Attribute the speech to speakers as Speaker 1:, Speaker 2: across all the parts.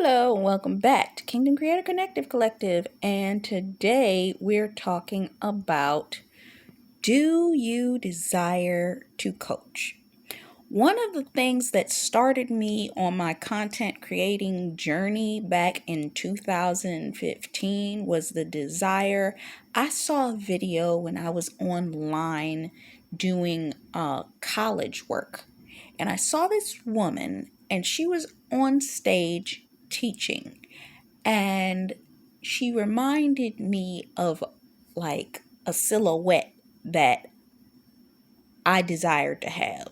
Speaker 1: Hello, and welcome back to Kingdom Creator Connective Collective. And today we're talking about, do you desire to coach? One of the things that started me on my content creating journey back in 2015 was the desire. I saw a video when I was online doing college work, and I saw this woman, and she was on stage teaching, and she reminded me of like a silhouette that I desired to have.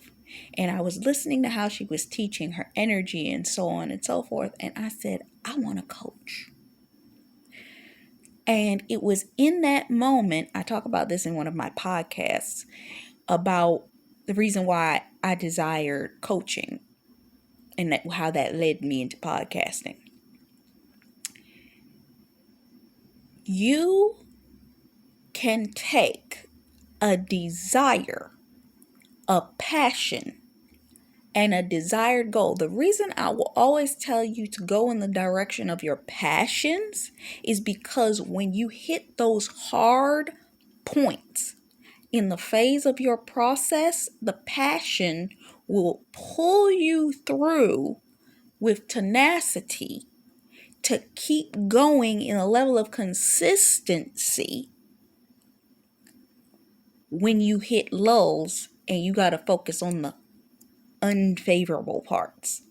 Speaker 1: And I was listening to how she was teaching, her energy and so on and so forth. And I said, I want to coach. And it was in that moment, I talk about this in one of my podcasts, about the reason why I desired coaching and how that led me into podcasting. You can take a desire, a passion, and a desired goal. The reason I will always tell you to go in the direction of your passions is because when you hit those hard points in the phase of your process, the passion will pull you through with tenacity to keep going in a level of consistency when you hit lulls and you got to focus on the unfavorable parts.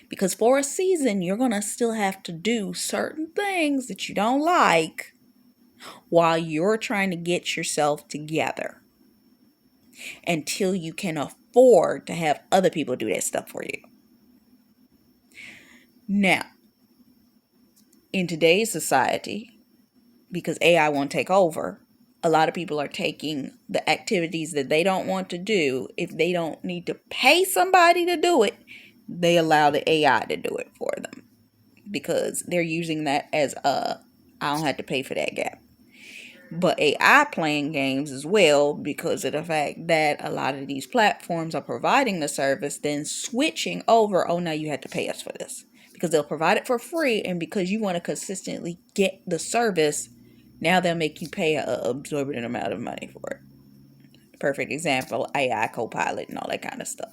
Speaker 1: Because for a season, you're going to still have to do certain things that you don't like while you're trying to get yourself together until you can afford to have other people do that stuff for you. Now, in today's society, because AI won't take over, a lot of people are taking the activities that they don't want to do. If they don't need to pay somebody to do it, they allow the AI to do it for them because they're using that as I don't have to pay for that gap. But AI playing games as well because of the fact that a lot of these platforms are providing the service, then switching over, oh, now you have to pay us for this. Because they'll provide it for free, and because you want to consistently get the service, now they'll make you pay an absorbent amount of money for it. Perfect example, AI Copilot and all that kind of stuff.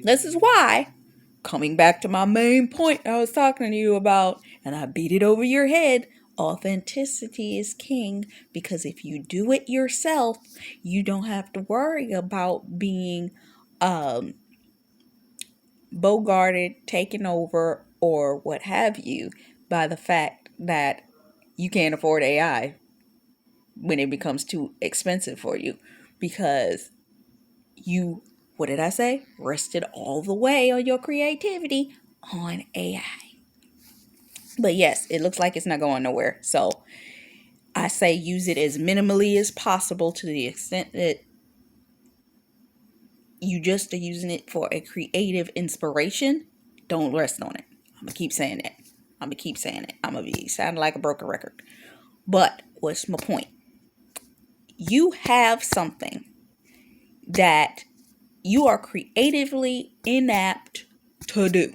Speaker 1: This is why, coming back to my main point I was talking to you about, and I beat it over your head, authenticity is king, because if you do it yourself, you don't have to worry about being bogarted, taken over, or what have you by the fact that you can't afford AI when it becomes too expensive for you, because you, what did I say? Rested all the way on your creativity on AI. But yes, it looks like it's not going nowhere. So I say use it as minimally as possible, to the extent that you just are using it for a creative inspiration. Don't rest on it. I'm going to keep saying that. I'm going to be sounding like a broken record. But what's my point? You have something that you are creatively inapt to do.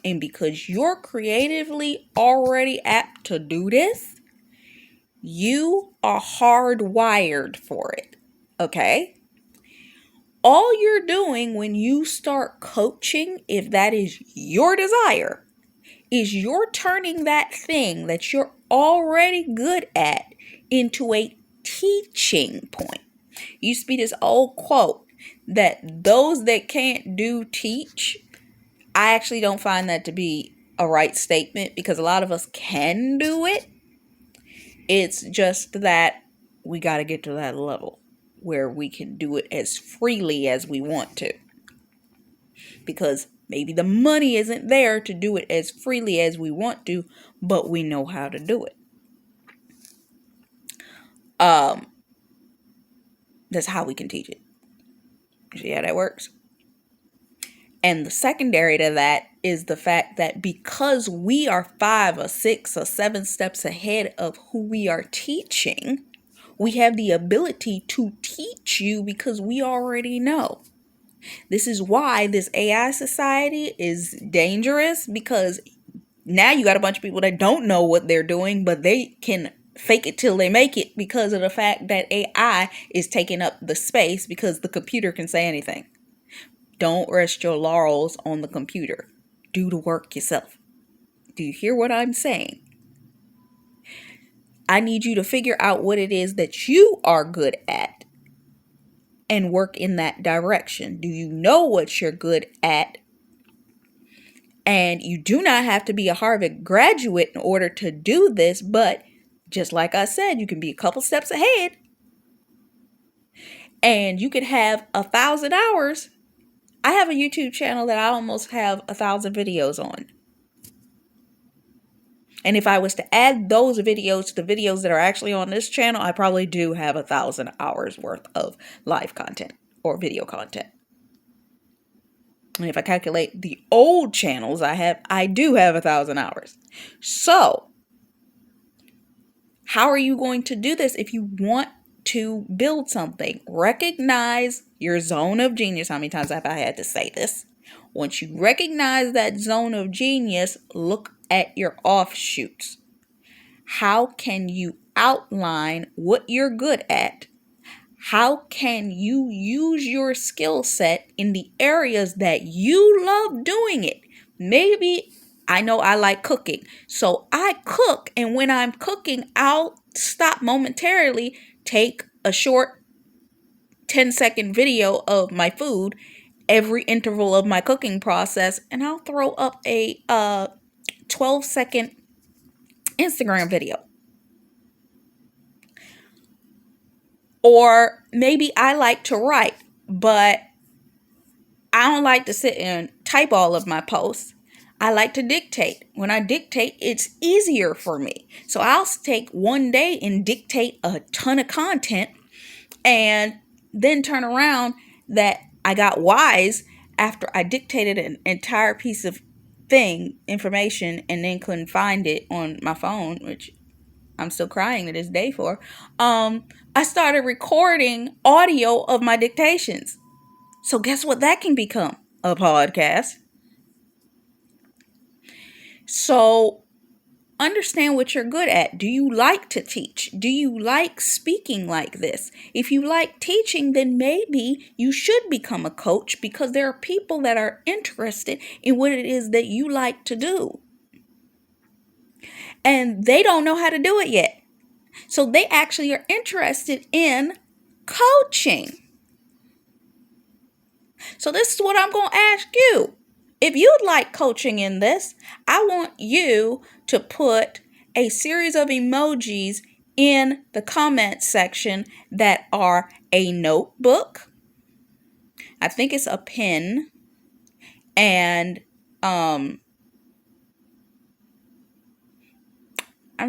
Speaker 1: And because you're creatively already apt to do this, you are hardwired for it. Okay? All you're doing when you start coaching, if that is your desire, is you're turning that thing that you're already good at into a teaching point. Used to be this old quote that those that can't do teach. I actually don't find that to be a right statement, because a lot of us can do it. It's just that we got to get to that level where we can do it as freely as we want to. Because maybe the money isn't there to do it as freely as we want to, but we know how to do it. That's how we can teach it. See how that works? And the secondary to that is the fact that because we are 5 or 6 or 7 steps ahead of who we are teaching, we have the ability to teach you because we already know. This is why this AI society is dangerous, because Now you got a bunch of people that don't know what they're doing, but they can fake it till they make it because of the fact that AI is taking up the space because the computer can say anything. Don't rest your laurels on the computer. Do the work yourself. Do you hear what I'm saying? I need you to figure out what it is that you are good at and work in that direction. Do you know what you're good at? And you do not have to be a Harvard graduate in order to do this, but just like I said, you can be a couple steps ahead. And you could have 1,000 hours. I have a YouTube channel that I almost have 1,000 videos on. And if I was to add those videos to the videos that are actually on this channel, I probably do have 1,000 hours worth of live content or video content. And if I calculate the old channels I do have 1,000 hours. So, how are you going to do this if you want to build something? Recognize your zone of genius. How many times have I had to say this? Once you recognize that zone of genius, look at your offshoots. How can you outline what you're good at? How can you use your skill set in the areas that you love doing it? Maybe I know I like cooking, so I cook, and when I'm cooking, I'll stop momentarily, take a short 10-second video of my food every interval of my cooking process, and I'll throw up a 12-second Instagram video. Or maybe I like to write, but I don't like to sit and type all of my posts. I like to dictate. When I dictate, it's easier for me. So I'll take one day and dictate a ton of content and then turn around that I got wise after I dictated an entire piece of information, and then couldn't find it on my phone, which I'm still crying to this day for. I started recording audio of my dictations. So guess what that can become? A podcast. So understand what you're good at. Do you like to teach? Do you like speaking like this? If you like teaching, then maybe you should become a coach, because there are people that are interested in what it is that you like to do. And they don't know how to do it yet. So they actually are interested in coaching. So this is what I'm going to ask you. If you'd like coaching in this, I want you to put a series of emojis in the comment section that are a notebook. I think it's a pen, and I'm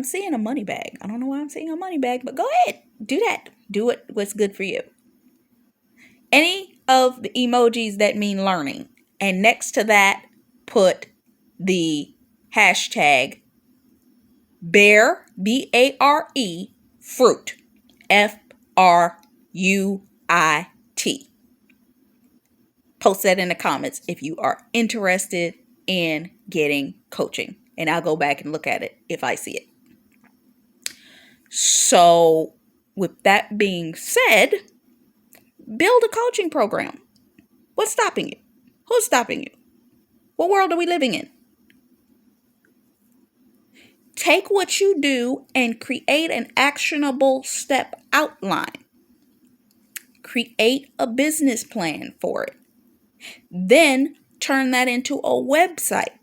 Speaker 1: seeing a money bag. I don't know why I'm seeing a money bag, but go ahead. Do that. Do it. What's good for you. Any of the emojis that mean learning. And next to that, put the hashtag BARE, B-A-R-E, fruit, F-R-U-I-T. Post that in the comments if you are interested in getting coaching. And I'll go back and look at it if I see it. So, with that being said, build a coaching program. What's stopping you? Who's stopping you? What world are we living in? Take what you do and create an actionable step outline. Create a business plan for it. Then turn that into a website.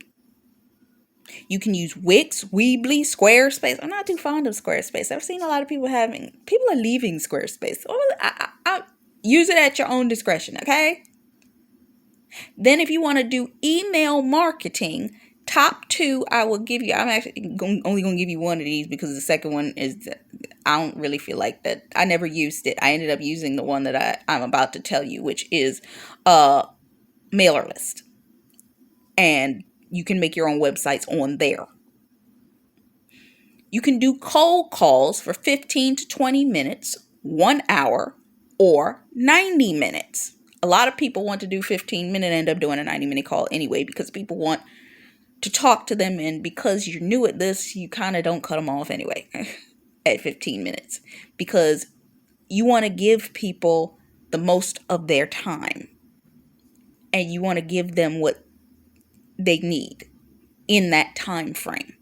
Speaker 1: You can use Wix, Weebly, Squarespace. I'm not too fond of Squarespace. I've seen a lot of people are leaving Squarespace. I use it at your own discretion, okay? Then if you want to do email marketing, top two I will give you. I'm actually only going to give you one of these because the second one is, I don't really feel like that. I never used it. I ended up using the one that I'm about to tell you, which is a mailer list. And you can make your own websites on there. You can do cold calls for 15 to 20 minutes, 1 hour, or 90 minutes. A lot of people want to do 15 minutes and end up doing a 90-minute call anyway, because people want to talk to them, and because you're new at this, you kind of don't cut them off anyway at 15 minutes, because you want to give people the most of their time, and you want to give them what they need in that time frame.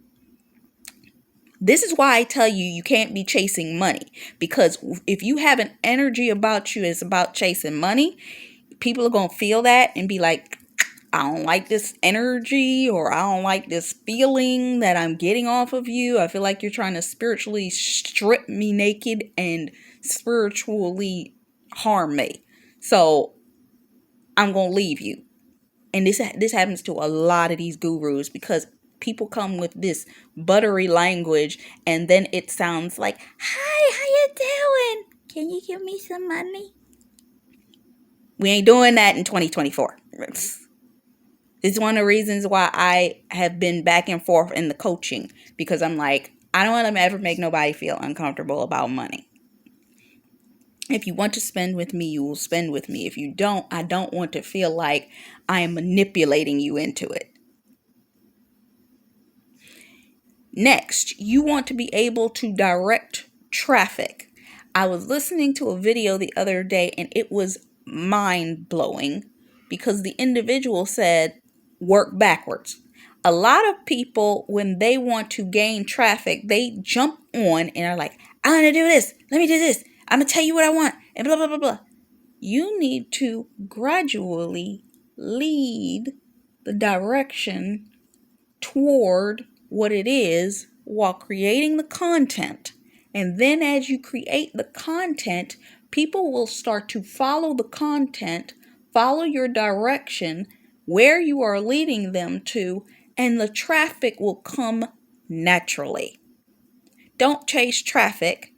Speaker 1: This is why I tell you, you can't be chasing money, because if you have an energy about you it's about chasing money, people are going to feel that and be like, I don't like this energy, or I don't like this feeling that I'm getting off of you. I feel like you're trying to spiritually strip me naked and spiritually harm me. So I'm going to leave you. And this happens to a lot of these gurus, because people come with this buttery language and then it sounds like, hi, how you doing? Can you give me some money? We ain't doing that in 2024. It's one of the reasons why I have been back and forth in the coaching, because I'm like, I don't want to ever make nobody feel uncomfortable about money. If you want to spend with me, you will spend with me. If you don't, I don't want to feel like I am manipulating you into it. Next, you want to be able to direct traffic. I was listening to a video the other day and it was mind-blowing, because the individual said, work backwards. A lot of people, when they want to gain traffic, they jump on and are like, I'm going to do this. Let me do this. I'm going to tell you what I want, and blah, blah, blah, blah. You need to gradually lead the direction toward what it is while creating the content. And then as you create the content, people will start to follow the content, follow your direction, where you are leading them to, and the traffic will come naturally. Don't chase traffic,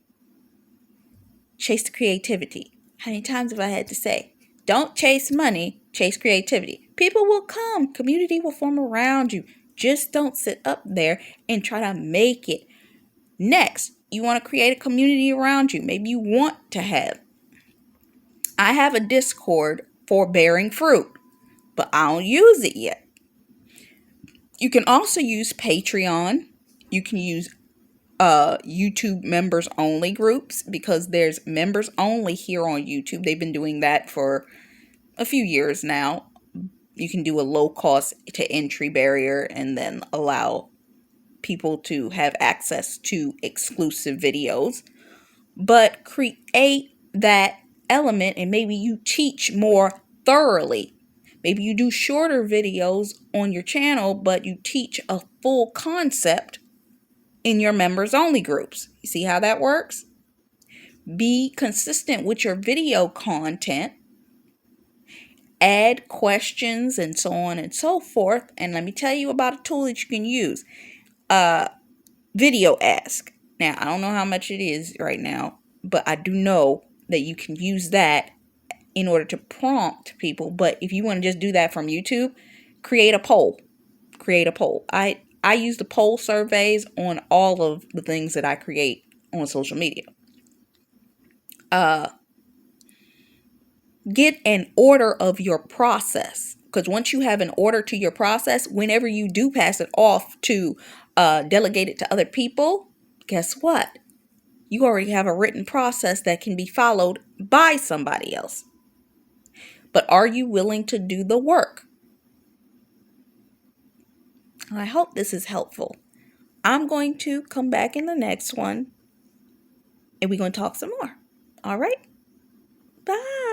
Speaker 1: chase the creativity. How many times have I had to say, don't chase money, chase creativity. People will come, community will form around you. Just don't sit up there and try to make it. Next, you want to create a community around you. Maybe you want to have. I have a Discord for bearing fruit, but I don't use it yet. You can also use Patreon. You can use YouTube members only groups, because there's members only here on YouTube. They've been doing that for a few years now. You can do a low cost to entry barrier and then allow people to have access to exclusive videos. But create that element, and maybe you teach more thoroughly. Maybe you do shorter videos on your channel, but you teach a full concept in your members only groups. You see how that works? Be consistent with your video content. Add questions and so on and so forth. And let me tell you about a tool that you can use. Video Ask. Now, I don't know how much it is right now, but I do know that you can use that in order to prompt people. But if you want to just do that from YouTube, create a poll. Create a poll. I use the poll surveys on all of the things that I create on social media. Get an order of your process, because once you have an order to your process, whenever you do pass it off to delegate it to other people, guess what? You already have a written process that can be followed by somebody else. But are you willing to do the work? I hope this is helpful. I'm going to come back in the next one and we're going to talk some more. All right? Bye.